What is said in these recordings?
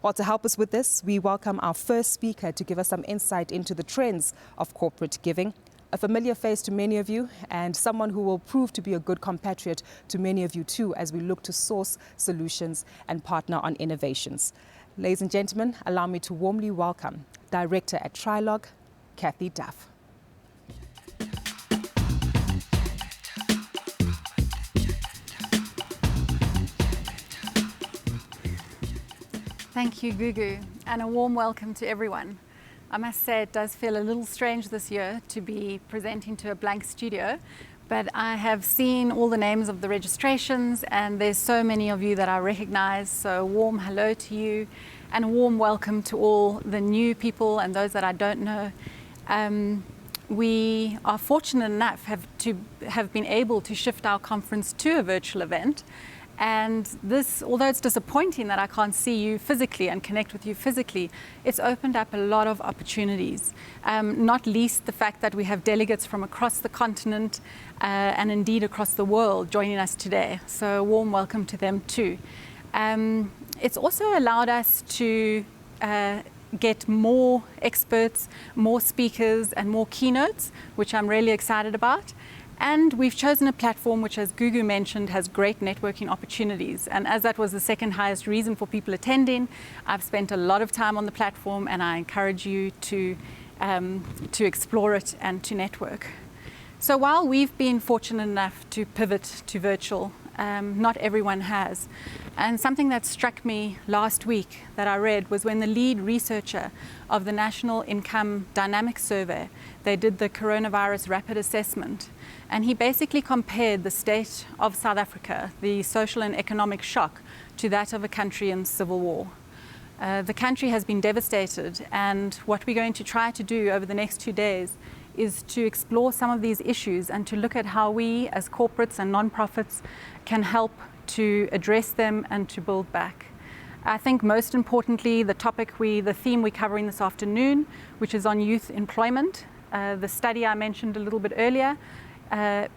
Well, to help us with this, we welcome our first speaker to give us some insight into the trends of corporate giving. A familiar face to many of you and someone who will prove to be a good compatriot to many of you too as we look to source solutions and partner on innovations. Ladies and gentlemen, allow me to warmly welcome Director at Trilog, Kathy Duff. Thank you, Gugu, and a warm welcome to everyone. I must say it does feel a little strange this year to be presenting to a blank studio, but I have seen all the names of the registrations and there's so many of you that I recognize, so a warm hello to you and a warm welcome to all the new people and those that I don't know. We are fortunate enough to have been able to shift our conference to a virtual event. And this, although it's disappointing that I can't see you physically and connect with you physically, it's opened up a lot of opportunities, not least the fact that we have delegates from across the continent and indeed across the world joining us today. So a warm welcome to them too. It's also allowed us to get more experts, more speakers and more keynotes, which I'm really excited about. And we've chosen a platform which, as Gugu mentioned, has great networking opportunities. And as that was the second highest reason for people attending, I've spent a lot of time on the platform and I encourage you to explore it and to network. So while we've been fortunate enough to pivot to virtual, not everyone has. And something that struck me last week that I read was when the lead researcher of the National Income Dynamics Survey, they did the coronavirus rapid assessment. And he basically compared the state of South Africa, the social and economic shock, to that of a country in civil war. The country has been devastated, and what we're going to try to do over the next 2 days is to explore some of these issues and to look at how we as corporates and nonprofits can help to address them and to build back. I think most importantly, the theme we're covering this afternoon, which is on youth employment. The study I mentioned a little bit earlier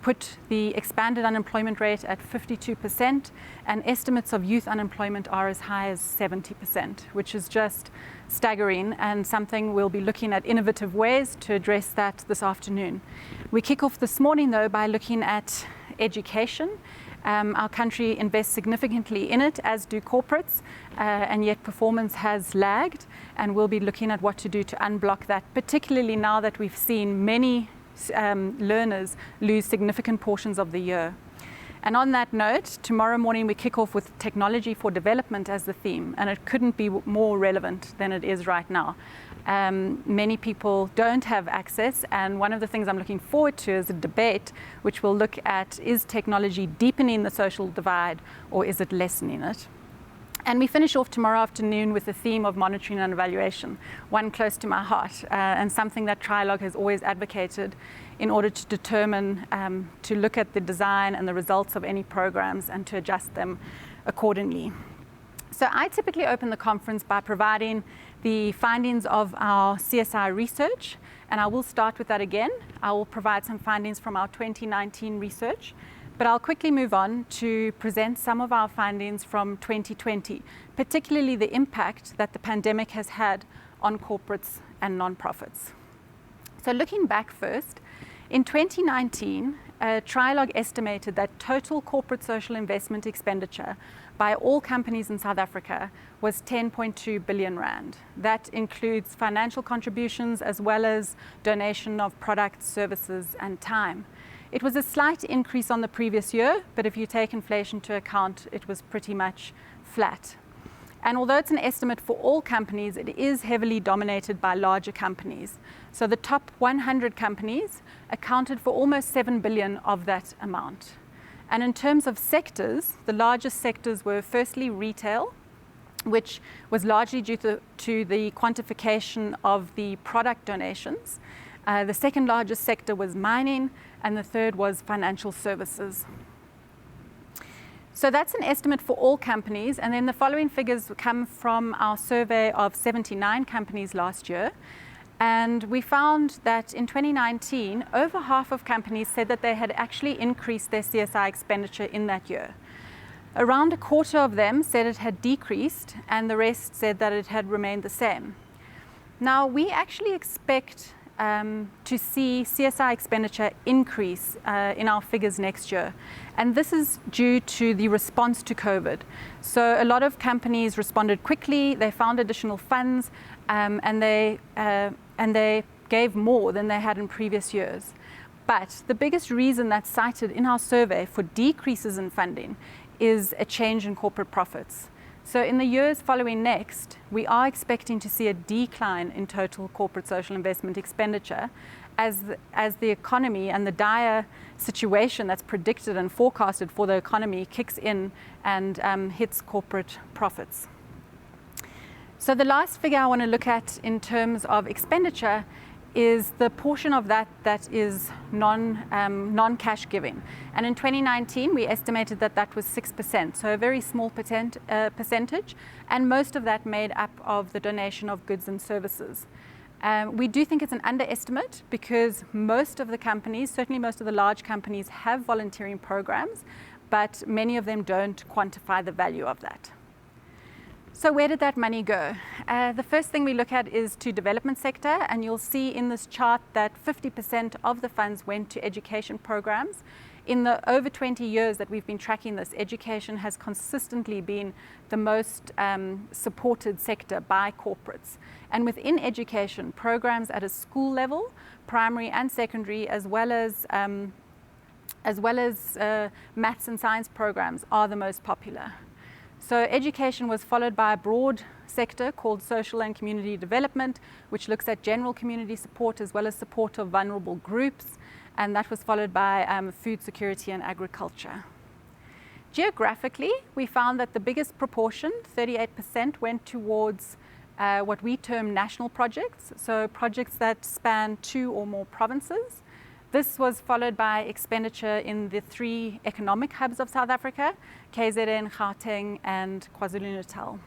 put the expanded unemployment rate at 52%, and estimates of youth unemployment are as high as 70%, which is just staggering and something we'll be looking at innovative ways to address that this afternoon. We kick off this morning though by looking at education. Our country invests significantly in it, as do corporates, and yet performance has lagged, and we'll be looking at what to do to unblock that, particularly now that we've seen many learners lose significant portions of the year. And on that note, tomorrow morning we kick off with technology for development as the theme, and it couldn't be more relevant than it is right now. Many people don't have access, and one of the things I'm looking forward to is a debate which will look at, is technology deepening the social divide or is it lessening it? And we finish off tomorrow afternoon with the theme of monitoring and evaluation, one close to my heart, and something that Trilog has always advocated in order to determine, to look at the design and the results of any programs and to adjust them accordingly. So I typically open the conference by providing the findings of our CSI research, and I will start with that again. I will provide some findings from our 2019 research. But I'll quickly move on to present some of our findings from 2020, particularly the impact that the pandemic has had on corporates and nonprofits. So looking back first, in 2019, Trilog estimated that total corporate social investment expenditure by all companies in South Africa was 10.2 billion rand. That includes financial contributions as well as donation of products, services, and time. It was a slight increase on the previous year, but if you take inflation into account, it was pretty much flat. And although it's an estimate for all companies, it is heavily dominated by larger companies. So the top 100 companies accounted for almost 7 billion of that amount. And in terms of sectors, the largest sectors were firstly retail, which was largely due to the quantification of the product donations. The second largest sector was mining, and the third was financial services. So that's an estimate for all companies, and then the following figures come from our survey of 79 companies last year. And we found that in 2019, over half of companies said that they had actually increased their CSI expenditure in that year. Around a quarter of them said it had decreased, and the rest said that it had remained the same. Now, we actually expect to see CSI expenditure increase in our figures next year. And this is due to the response to COVID. So a lot of companies responded quickly, they found additional funds, and they gave more than they had in previous years. But the biggest reason that's cited in our survey for decreases in funding is a change in corporate profits. So in the years following next, we are expecting to see a decline in total corporate social investment expenditure as the economy and the dire situation that's predicted and forecasted for the economy kicks in and hits corporate profits. So the last figure I want to look at in terms of expenditure is the portion of that is non-cash giving. And in 2019, we estimated that was 6%, so a very small percentage, and most of that made up of the donation of goods and services. We do think it's an underestimate because most of the companies, certainly most of the large companies, have volunteering programs, but many of them don't quantify the value of that. So where did that money go? The first thing we look at is to development sector, and you'll see in this chart that 50% of the funds went to education programs. In the over 20 years that we've been tracking this, education has consistently been the most supported sector by corporates. And within education, programs at a school level, primary and secondary, as well as maths and science programs are the most popular. So education was followed by a broad sector called social and community development, which looks at general community support as well as support of vulnerable groups, and that was followed by food security and agriculture. Geographically, we found that the biggest proportion, 38%, went towards what we term national projects, so projects that span 2 or more provinces. This was followed by expenditure in the 3 economic hubs of South Africa, KZN, Gauteng, and KwaZulu-Natal.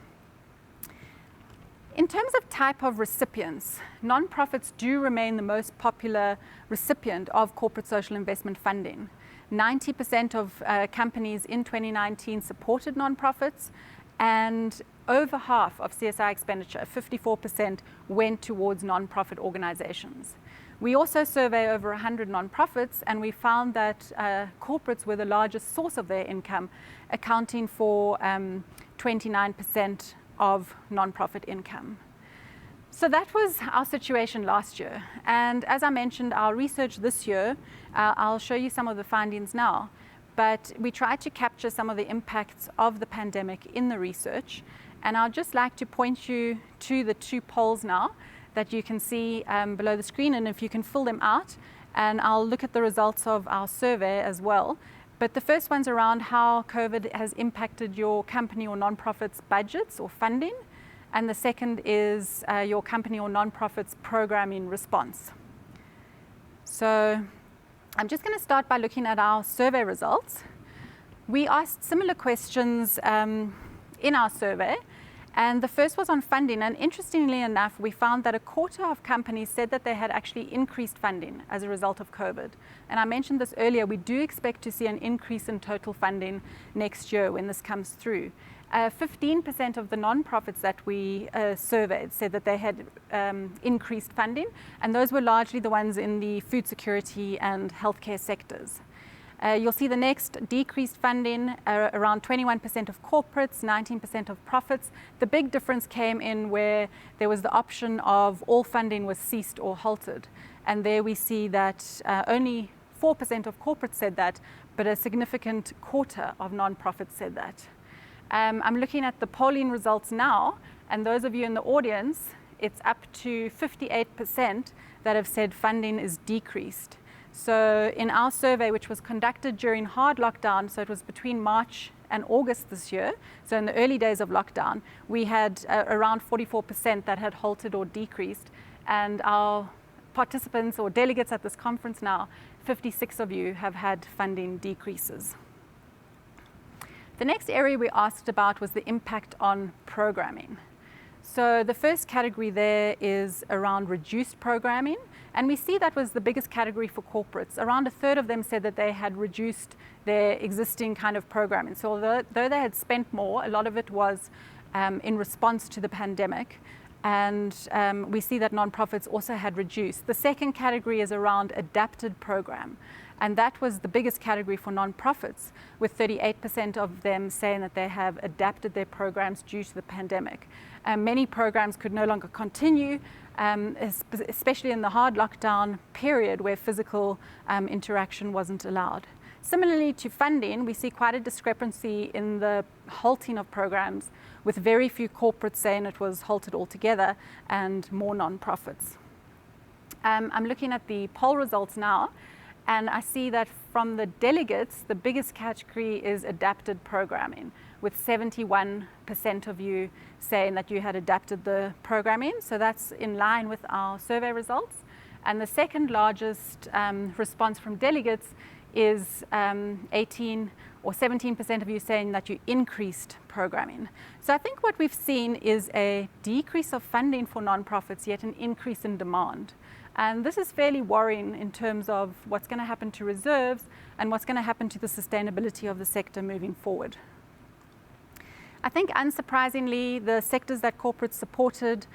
In terms of type of recipients, non-profits do remain the most popular recipient of corporate social investment funding. 90% of companies in 2019 supported non-profits, and over half of CSI expenditure, 54%, went towards non-profit organizations. We also survey over 100 nonprofits, and we found that corporates were the largest source of their income, accounting for 29% of nonprofit income. So that was our situation last year. And as I mentioned, our research this year, I'll show you some of the findings now, but we tried to capture some of the impacts of the pandemic in the research. And I'd just like to point you to the 2 polls now that you can see below the screen, and if you can fill them out, and I'll look at the results of our survey as well. But the first one's around how COVID has impacted your company or nonprofit's budgets or funding, and the second is your company or nonprofit's programming response. So I'm just going to start by looking at our survey results. We asked similar questions in our survey. And the first was on funding, and interestingly enough, we found that a quarter of companies said that they had actually increased funding as a result of COVID. And I mentioned this earlier, we do expect to see an increase in total funding next year when this comes through. 15% of the nonprofits that we surveyed said that they had increased funding, and those were largely the ones in the food security and healthcare sectors. You'll see the next decreased funding, around 21% of corporates, 19% of profits. The big difference came in where there was the option of all funding was ceased or halted. And there we see that only 4% of corporates said that, but a significant quarter of nonprofits said that. I'm looking at the polling results now, and those of you in the audience, it's up to 58% that have said funding is decreased. So in our survey, which was conducted during hard lockdown, so it was between March and August this year, so in the early days of lockdown, we had around 44% that had halted or decreased. And our participants or delegates at this conference now, 56 of you have had funding decreases. The next area we asked about was the impact on programming. So the first category there is around reduced programming, And we see that was the biggest category for corporates. Around a third of them said that they had reduced their existing kind of programming. So although they had spent more, a lot of it was in response to the pandemic. And we see that nonprofits also had reduced. The second category is around adapted program. And that was the biggest category for nonprofits, with 38% of them saying that they have adapted their programs due to the pandemic. Many programs could no longer continue, especially in the hard lockdown period where physical interaction wasn't allowed. Similarly to funding, we see quite a discrepancy in the halting of programs, with very few corporates saying it was halted altogether and more nonprofits. I'm looking at the poll results now, and I see that from the delegates, the biggest category is adapted programming, with 71% of you saying that you had adapted the programming. So that's in line with our survey results. And the second largest response from delegates is 18 or 17% of you saying that you increased programming. So I think what we've seen is a decrease of funding for nonprofits, yet an increase in demand. And this is fairly worrying in terms of what's going to happen to reserves and what's going to happen to the sustainability of the sector moving forward. I think unsurprisingly, the sectors that corporates supported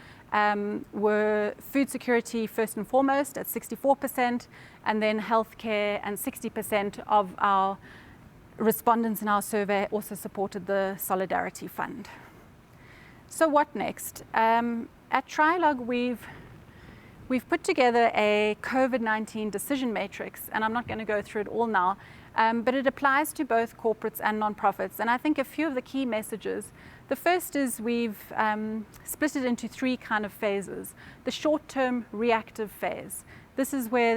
were food security first and foremost at 64%, and then healthcare, and 60% of our respondents in our survey also supported the Solidarity Fund. So what next? At Trilog, we've put together a COVID-19 decision matrix, and I'm not going to go through it all now, but it applies to both corporates and nonprofits. And I think a few of the key messages. The first is we've split it into three kind of phases. The short-term reactive phase. This is where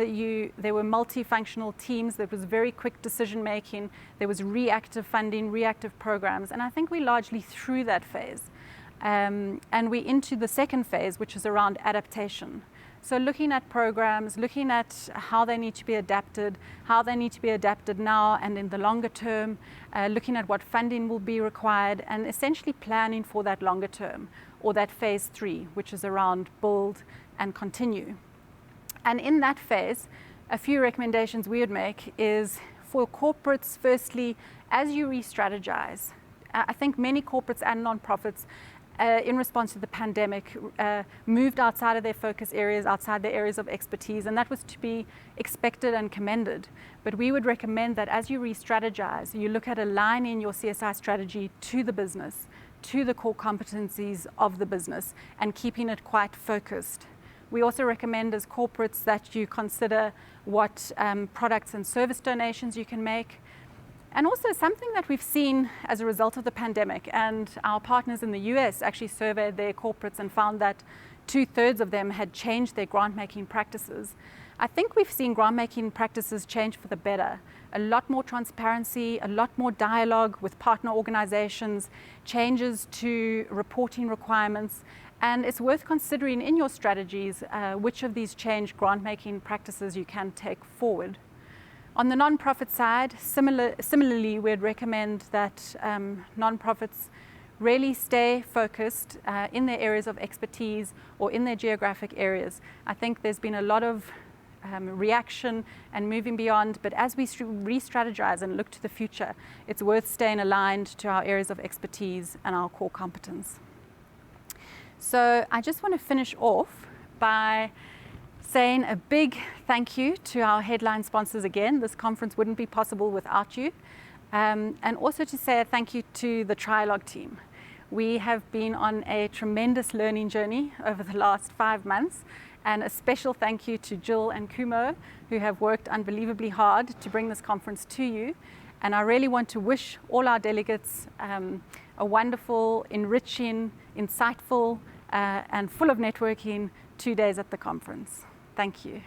there were multifunctional teams. There was very quick decision making. There was reactive funding, reactive programs, and I think we're largely through that phase. And we're into the second phase, which is around adaptation. So looking at programs, looking at how they need to be adapted now and in the longer term, looking at what funding will be required, and essentially planning for that longer term, or that phase 3, which is around build and continue. And in that phase, a few recommendations we would make is for corporates, firstly, as you re-strategize, I think many corporates and nonprofits in response to the pandemic, moved outside of their focus areas, outside their areas of expertise, and that was to be expected and commended. But we would recommend that as you re-strategize, you look at aligning your CSI strategy to the business, to the core competencies of the business, and keeping it quite focused. We also recommend as corporates that you consider what products and service donations you can make. And also something that we've seen as a result of the pandemic, and our partners in the US actually surveyed their corporates and found that 2/3 of them had changed their grant-making practices. I think we've seen grant-making practices change for the better. A lot more transparency, a lot more dialogue with partner organizations, changes to reporting requirements, and it's worth considering in your strategies which of these changed grant-making practices you can take forward. On the nonprofit side, similarly, we'd recommend that nonprofits really stay focused in their areas of expertise or in their geographic areas. I think there's been a lot of reaction and moving beyond, but as we re-strategize and look to the future, it's worth staying aligned to our areas of expertise and our core competence. So I just want to finish off by saying a big thank you to our headline sponsors again. This conference wouldn't be possible without you. And also to say a thank you to the Trilog team. We have been on a tremendous learning journey over the last 5 months, and a special thank you to Jill and Kumo, who have worked unbelievably hard to bring this conference to you. And I really want to wish all our delegates a wonderful, enriching, insightful, and full of networking 2 days at the conference. Thank you.